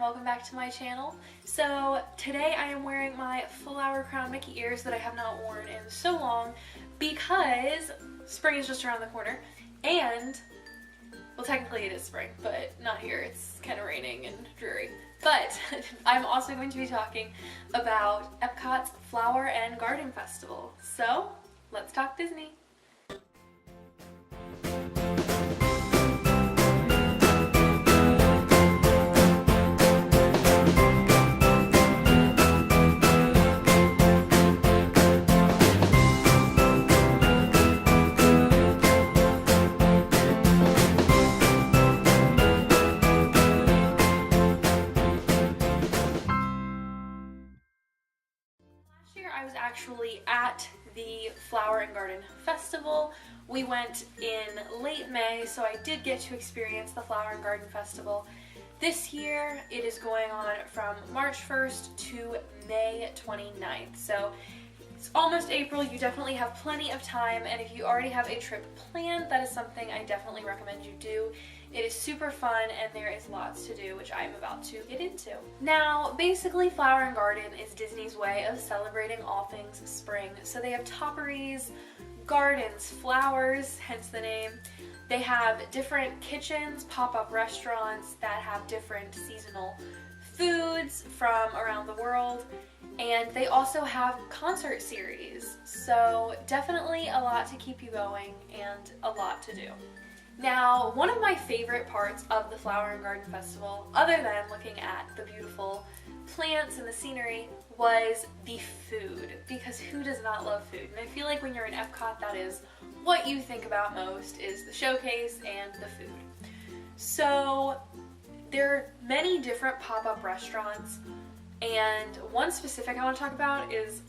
welcome back to my channel. So today I am wearing my flower crown Mickey ears that I have not worn in so long because spring is just around the corner and, well, technically it is spring, but not here. It's kind of raining and dreary. But I'm also going to be talking about Epcot's Flower and Garden Festival. So let's talk Disney. I was actually at the Flower and Garden Festival. We went in late May, so I did get to experience the Flower and Garden Festival. This year, it is going on from March 1st to May 29th. So it's almost April. You definitely have plenty of time, and if you already have a trip planned, that is something I definitely recommend you do. It is super fun and there is lots to do, which I'm about to get into. Now, basically Flower and Garden is Disney's way of celebrating all things spring. So they have topiaries, gardens, flowers, hence the name. They have different kitchens, pop-up restaurants that have different seasonal foods from around the world. And they also have concert series. So definitely a lot to keep you going and a lot to do. Now, one of my favorite parts of the Flower and Garden Festival, other than looking at the beautiful plants and the scenery, was the food, because who does not love food? And I feel like when you're in Epcot, that is what you think about most, is the showcase and the food. So there are many different pop-up restaurants, and one specific I want to talk about is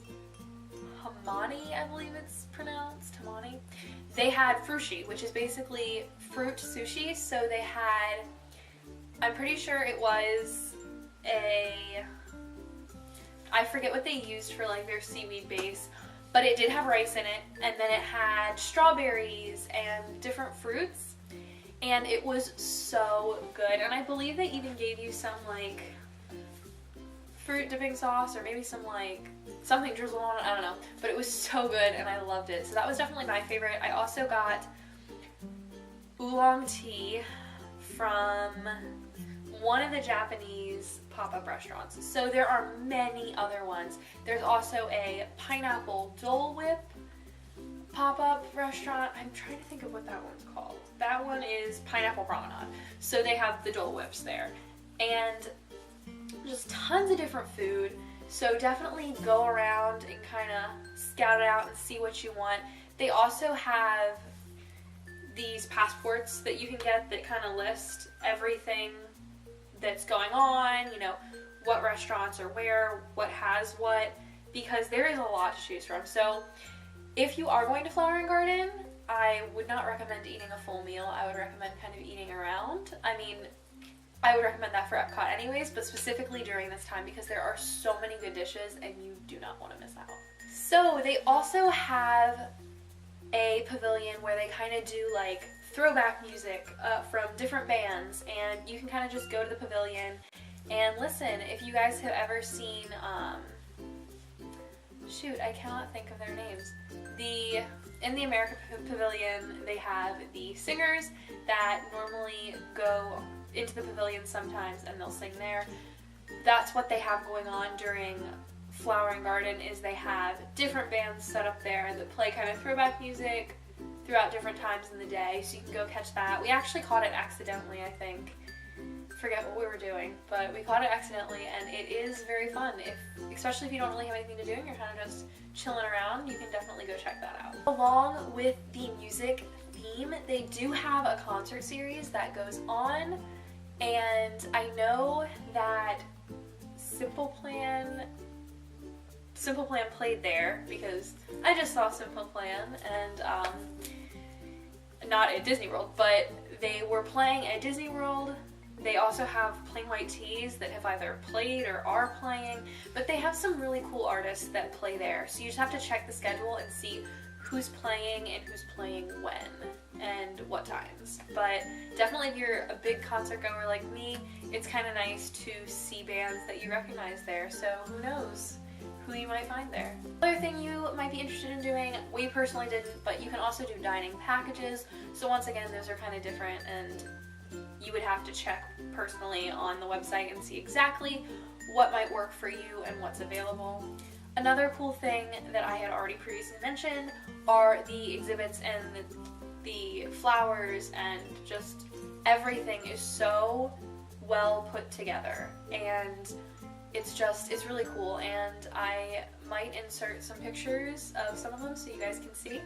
Hamani, I believe it's pronounced, Hamani. They had Frushi, which is basically fruit sushi. So they had, I'm pretty sure it was I forget what they used for like their seaweed base, but it did have rice in it, and then it had strawberries and different fruits, and it was so good. And I believe they even gave you some like fruit dipping sauce or maybe some like something drizzled on it, I don't know, but it was so good and I loved it. So that was definitely my favorite. I also got oolong tea from one of the Japanese pop-up restaurants. So there are many other ones. There's also a pineapple Dole Whip pop-up restaurant. I'm trying to think of what that one's called. That one is Pineapple Promenade. So they have the Dole Whips there. And just tons of different food. So definitely go around and kind of scout it out and see what you want. They also have these passports that you can get that kind of list everything that's going on, you know, what restaurants are where, what has what, because there is a lot to choose from. So if you are going to Flower and Garden, I would not recommend eating a full meal. I would recommend kind of eating around. I mean, I would recommend that for Epcot anyways, but specifically during this time because there are so many good dishes and you do not want to miss out. So they also have a pavilion where they kind of do like throwback music from different bands, and you can kind of just go to the pavilion and listen. If you guys have ever seen, shoot, I cannot think of their names. In the America Pavilion, they have the singers that normally go into the pavilion sometimes and they'll sing there. That's what they have going on during Flower and Garden, is they have different bands set up there that play kind of throwback music throughout different times in the day, so you can go catch that. We actually caught it accidentally, I think. Forget what we were doing, but we caught it accidentally and it is very fun. Especially if you don't really have anything to do and you're kind of just chilling around, you can definitely go check that out. Along with the music theme, they do have a concert series that goes on, and I know that Simple Plan played there because I just saw Simple Plan, and not at Disney World, but they were playing at Disney World. They also have Plain White T's that have either played or are playing, but they have some really cool artists that play there. So you just have to check the schedule and see who's playing and who's playing when. and what times. But definitely if you're a big concert goer like me, it's kind of nice to see bands that you recognize there, so who knows who you might find there. Another thing you might be interested in doing, we personally didn't, but you can also do dining packages. So once again, those are kind of different, and you would have to check personally on the website and see exactly what might work for you and what's available. Another cool thing that I had already previously mentioned are the exhibits, and the flowers and just everything is so well put together, and it's really cool, and I might insert some pictures of some of them so you guys can see.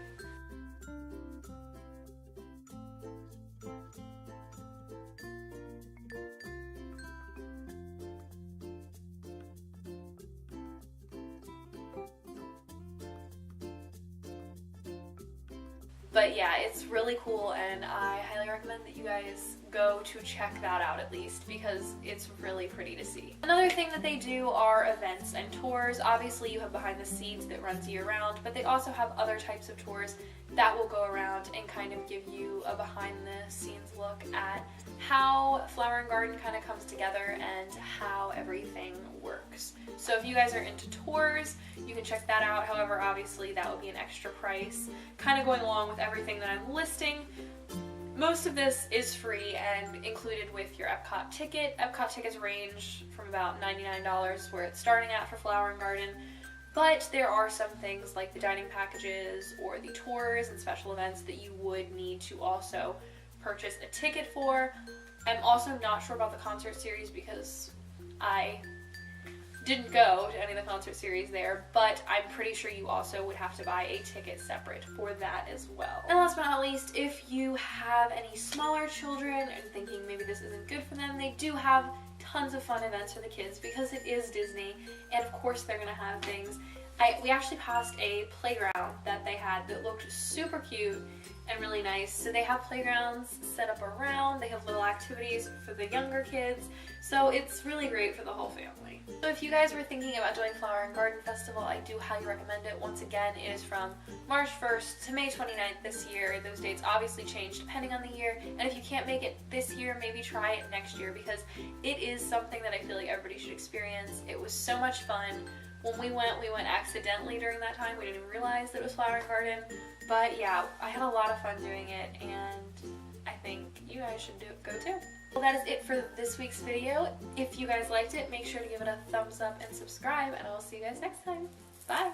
But yeah, it's really cool, and I highly recommend that you guys go to check that out at least, because it's really pretty to see. Another thing that they do are events and tours. Obviously you have behind the scenes that runs year round, but they also have other types of tours that will go around and kind of give you a behind the scenes look at how Flower and Garden kind of comes together and how everything works. So if you guys are into tours, you can check that out. However, obviously that would be an extra price, kind of going along with everything that I'm listing. Most of this is free and included with your Epcot ticket. Epcot tickets range from about $99 where it's starting at for Flower and Garden. But there are some things like the dining packages or the tours and special events that you would need to also purchase a ticket for. I'm also not sure about the concert series because I didn't go to any of the concert series there, but I'm pretty sure you also would have to buy a ticket separate for that as well. And last but not least, if you have any smaller children and thinking maybe this isn't good for them, they do have tons of fun events for the kids because it is Disney, and of course they're gonna have things. We actually passed a playground that they had that looked super cute and really nice. So they have playgrounds set up around, they have little activities for the younger kids, so it's really great for the whole family. So if you guys were thinking about doing Flower and Garden Festival, I do highly recommend it. Once again, it is from March 1st to May 29th this year. Those dates obviously change depending on the year, and if you can't make it this year, maybe try it next year because it is something that I feel like everybody should experience. It was so much fun. When we went accidentally during that time. We didn't even realize that it was Flower and Garden. But yeah, I had a lot of fun doing it, and I think you guys should go too. Well, that is it for this week's video. If you guys liked it, make sure to give it a thumbs up and subscribe, and I will see you guys next time. Bye!